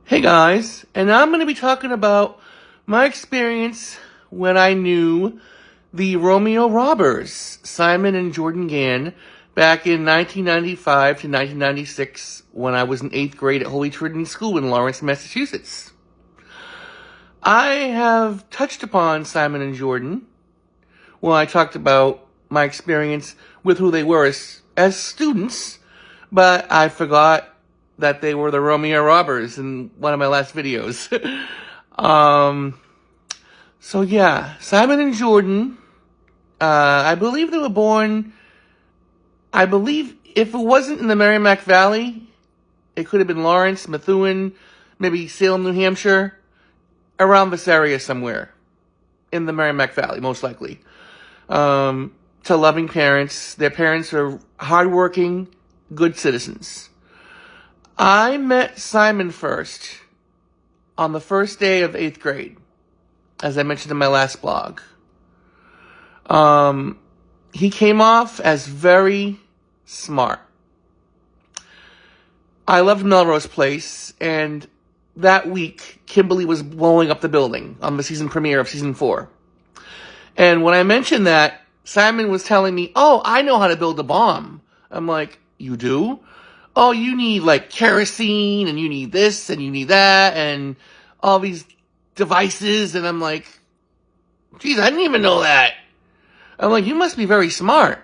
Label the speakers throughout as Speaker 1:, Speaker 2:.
Speaker 1: Hey guys, and I'm going to be talking about my experience when I knew the Romeo robbers, Simon and Jordan Gann, back in 1995 to 1996 when I was in 8th grade at Holy Trinity School in Lawrence, Massachusetts. I have touched upon Simon and Jordan when I talked about my experience with who they were as students, but I forgot that they were the Romeo robbers in one of my last videos. So yeah, Simon and Jordan, I believe they were born, I believe if it wasn't in the Merrimack Valley, it could have been Lawrence, Methuen, maybe Salem, New Hampshire, around this area somewhere in the Merrimack Valley, most likely. To loving parents. Their parents are hardworking, good citizens. I met Simon first on the first day of 8th grade, as I mentioned in my last blog. He came off as very smart. I loved Melrose Place, and that week, Kimberly was blowing up the building on the season premiere of season 4. And when I mentioned that, Simon was telling me, "Oh, I know how to build a bomb." I'm like, "You do? Oh, you need like kerosene, and you need this, and you need that, and all these devices." And I'm like, "Geez, I didn't even know that." I'm like, "You must be very smart."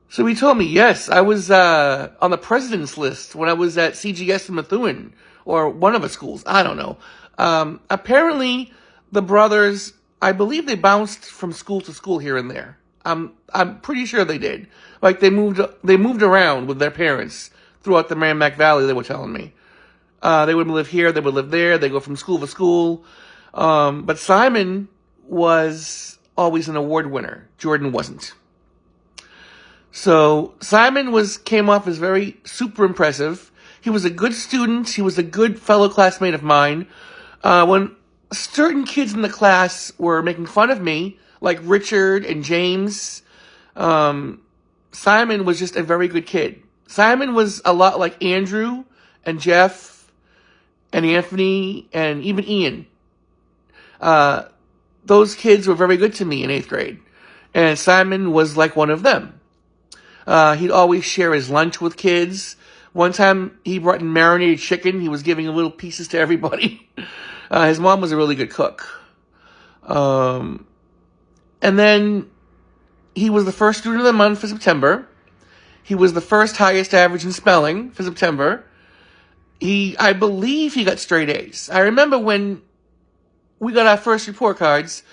Speaker 1: So he told me, yes, I was on the president's list when I was at CGS in Methuen, or one of the schools. I don't know. Apparently, the brothers, I believe they bounced from school to school here and there. I'm pretty sure they did. Like they moved around with their parents throughout the Merrimack Valley. They were telling me they would live here, they would live there. They go from school to school. But Simon was always an award winner. Jordan wasn't. So Simon came off as very super impressive. He was a good student. He was a good fellow classmate of mine. When certain kids in the class were making fun of me, like Richard and James, Simon was just a very good kid. Simon was a lot like Andrew and Jeff and Anthony and even Ian. Those kids were very good to me in 8th grade. And Simon was like one of them. He'd always share his lunch with kids. One time he brought in marinated chicken. He was giving little pieces to everybody. His mom was a really good cook. And then he was the first student of the month for September. He was the first highest average in spelling for September. I believe he got straight A's. I remember when we got our first report cards,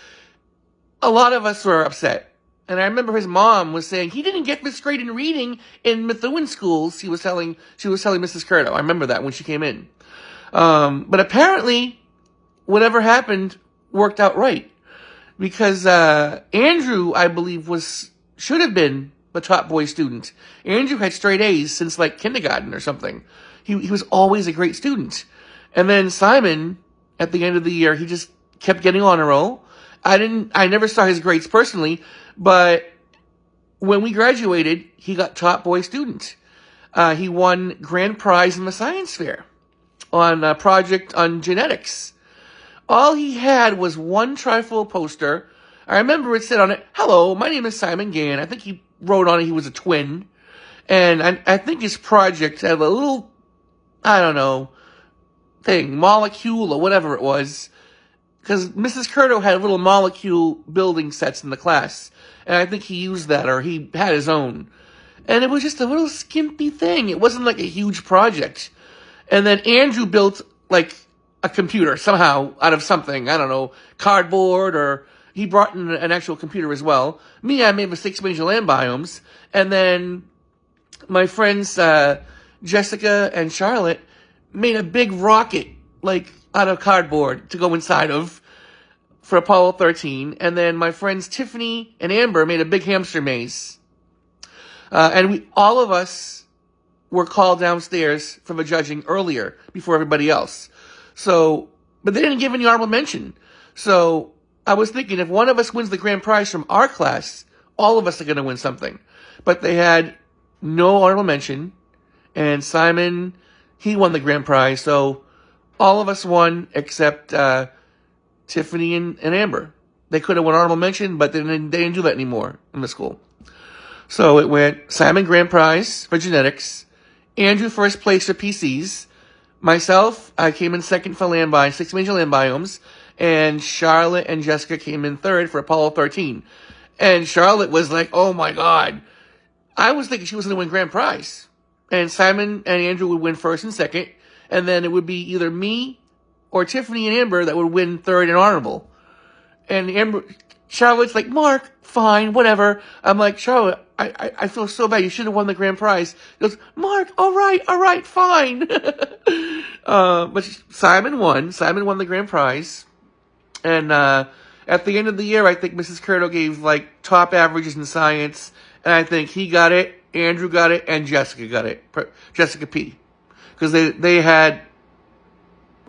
Speaker 1: a lot of us were upset. And I remember his mom was saying, he didn't get this grade in reading in Methuen schools. She was telling Mrs. Curto. I remember that when she came in. But apparently, whatever happened worked out right. Because Andrew, I believe, should have been the top boy student. Andrew had straight A's since like kindergarten or something. He was always a great student. And then Simon, at the end of the year, he just kept getting on a roll. I never saw his grades personally, but when we graduated, he got top boy student. He won grand prize in the science fair on a project on genetics. All he had was one trifold poster. I remember it said on it, "Hello, my name is Simon Gann." I think he wrote on it he was a twin. And I think his project had a little, I don't know, molecule or whatever it was. Because Mrs. Curto had little molecule building sets in the class. And I think he used that, or he had his own. And it was just a little skimpy thing. It wasn't like a huge project. And then Andrew built like a computer somehow out of something. I don't know, cardboard, or he brought in an actual computer as well. Me, I made the 6 major land biomes. And then my friends Jessica and Charlotte made a big rocket, like out of cardboard to go inside of for Apollo 13. And then my friends Tiffany and Amber made a big hamster maze. And all of us were called downstairs for the judging earlier before everybody else. So, but they didn't give any honorable mention. So I was thinking if one of us wins the grand prize from our class, all of us are going to win something. But they had no honorable mention. And Simon, he won the grand prize. So All of us won except Tiffany and Amber. They could have won honorable mention, but they didn't do that anymore in the school. So it went Simon grand prize for genetics, Andrew first place for PCs, myself, I came in second for land 6 major land biomes, and Charlotte and Jessica came in third for Apollo 13. And Charlotte was like, oh my God. I was thinking she was going to win grand prize. And Simon and Andrew would win first and second, and then it would be either me or Tiffany and Amber that would win third and honorable. And Charlotte's like, Mark, fine, whatever. I'm like, Charlotte, I feel so bad. You should have won the grand prize. He goes, Mark, all right, fine. But Simon won. Simon won the grand prize. And at the end of the year, I think Mrs. Curto gave like top averages in science. And I think he got it, Andrew got it, and Jessica got it. Jessica P. Because they had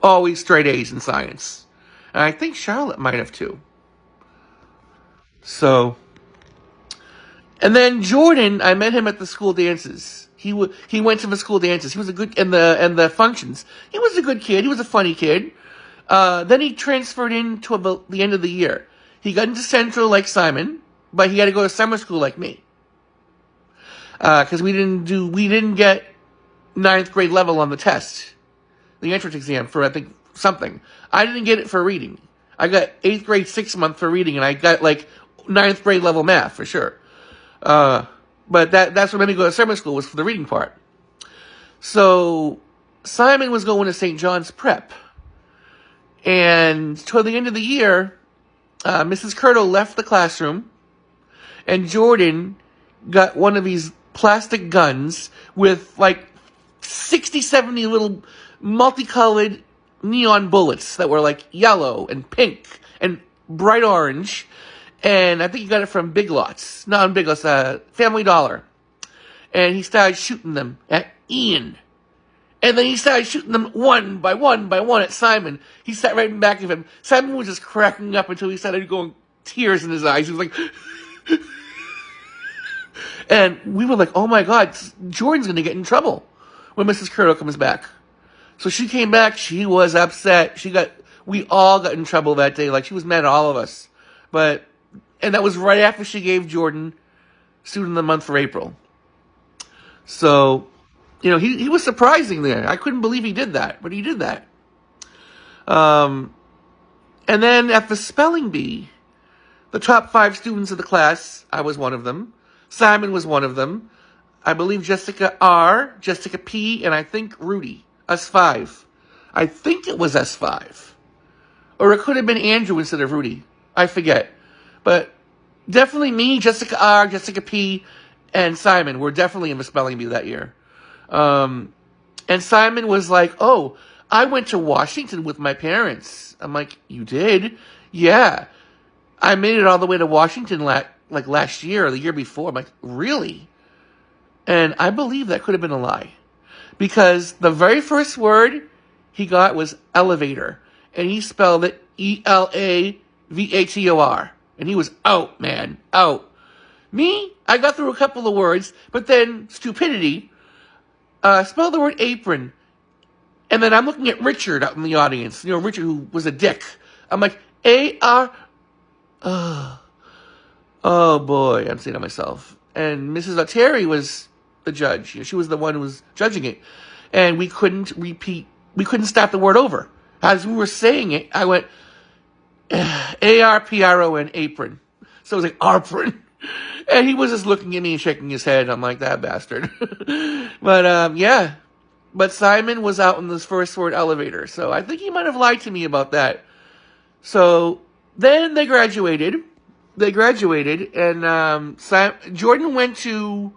Speaker 1: always straight A's in science. And I think Charlotte might have too. So, and then Jordan, I met him at the school dances. He went to the school dances. He was a good, and the functions. He was a good kid. He was a funny kid. Then he transferred into about the end of the year. He got into Central like Simon, but he had to go to summer school like me. Because we didn't get 9th grade level on the test. The entrance exam for, I think, something. I didn't get it for reading. I got 8th grade 6 month for reading, and I got like 9th grade level math for sure. But that's what made me go to summer school, was for the reading part. So Simon was going to St. John's Prep. And toward the end of the year, Mrs. Curto left the classroom, and Jordan got one of these plastic guns with like 60, 70 little multicolored neon bullets that were like yellow and pink and bright orange. And I think he got it from Big Lots. Not Big Lots, Family Dollar. And he started shooting them at Ian. And then he started shooting them one by one at Simon. He sat right in back of him. Simon was just cracking up until he started going tears in his eyes. He was like... And we were like, oh my God, Jordan's going to get in trouble when Mrs. Curto comes back. So she came back. She was upset. We all got in trouble that day. Like, she was mad at all of us. And that was right after she gave Jordan Student of the Month for April. So, he was surprising there. I couldn't believe he did that, but he did that. And then at the spelling bee, the top 5 students of the class, I was one of them. Simon was one of them. I believe Jessica R, Jessica P, and I think Rudy. Us 5. I think it was us 5. Or it could have been Andrew instead of Rudy. I forget. But definitely me, Jessica R, Jessica P, and Simon were definitely in the spelling bee that year. And Simon was like, oh, I went to Washington with my parents. I'm like, you did? Yeah. I made it all the way to Washington last year or the year before. I'm like, really? And I believe that could have been a lie. Because the very first word he got was elevator. And he spelled it ELAVATOR. And he was out, man. Out. Me, I got through a couple of words, but then stupidity spelled the word apron. And then I'm looking at Richard out in the audience. Richard, who was a dick. I'm like, A-R... Oh boy, I'm saying to myself. And Mrs. O'Terry was the judge. She was the one who was judging it. And we couldn't start the word over. As we were saying it, I went, A-R-P-R-O-N, apron. So it was like, apron. And he was just looking at me and shaking his head. I'm like, that bastard. But, yeah. But Simon was out in this first word, elevator. So I think he might have lied to me about that. So then they graduated. And Jordan went to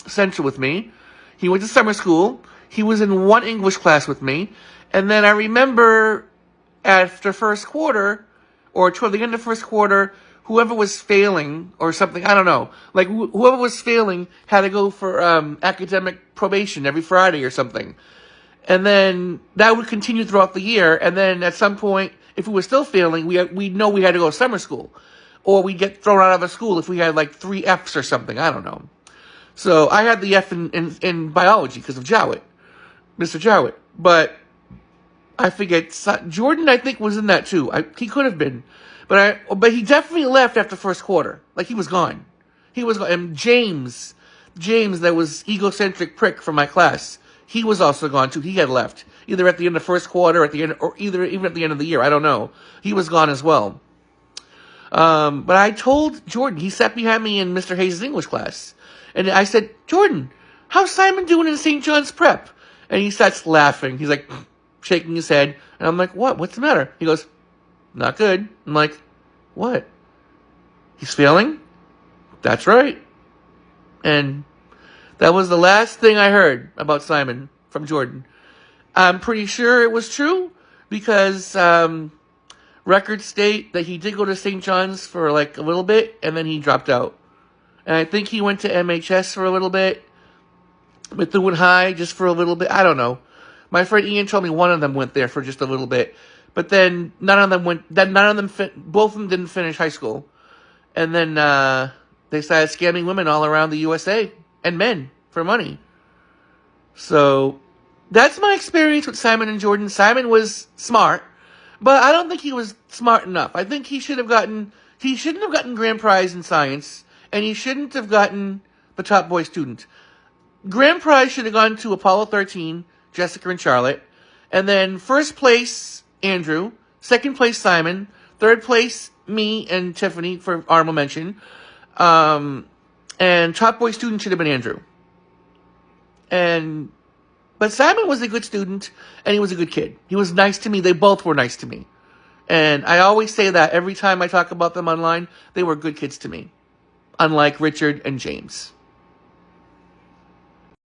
Speaker 1: Central with me. He went to summer school. He was in one English class with me. And then I remember after first quarter, or toward the end of first quarter, whoever was failing or something, I don't know. Like, whoever was failing had to go for academic probation every Friday or something. And then that would continue throughout the year. And then at some point, if we were still failing, we'd know we had to go to summer school. Or we'd get thrown out of a school if we had like 3 Fs or something. I don't know. So I had the F in biology because of Jowett. Mr. Jowett. But I forget. Jordan, I think, was in that too. He could have been. But he definitely left after first quarter. Like, he was gone. He was gone. And James, that was egocentric prick from my class, he was also gone too. He had left. Either at the end of first quarter, or even at the end of the year. I don't know. He was gone as well. But I told Jordan, he sat behind me in Mr. Hayes' English class. And I said, Jordan, how's Simon doing in St. John's Prep? And he starts laughing. He's like, shaking his head. And I'm like, what? What's the matter? He goes, not good. I'm like, what? He's failing? That's right. And that was the last thing I heard about Simon from Jordan. I'm pretty sure it was true because records state that he did go to St. John's for like a little bit and then he dropped out. And I think he went to MHS for a little bit, Methuen High just for a little bit. I don't know. My friend Ian told me one of them went there for just a little bit. But then both of them didn't finish high school. And then they started scamming women all around the USA and men for money. So that's my experience with Simon and Jordan. Simon was smart, but I don't think he was smart enough. I think he shouldn't have gotten grand prize in science, and he shouldn't have gotten the top boy student. Grand prize should have gone to Apollo 13, Jessica and Charlotte, and then first place, Andrew, second place, Simon, third place, me and Tiffany for honorable mention, and top boy student should have been Andrew. But Simon was a good student, and he was a good kid. He was nice to me. They both were nice to me. And I always say that every time I talk about them online, they were good kids to me. Unlike Richard and James.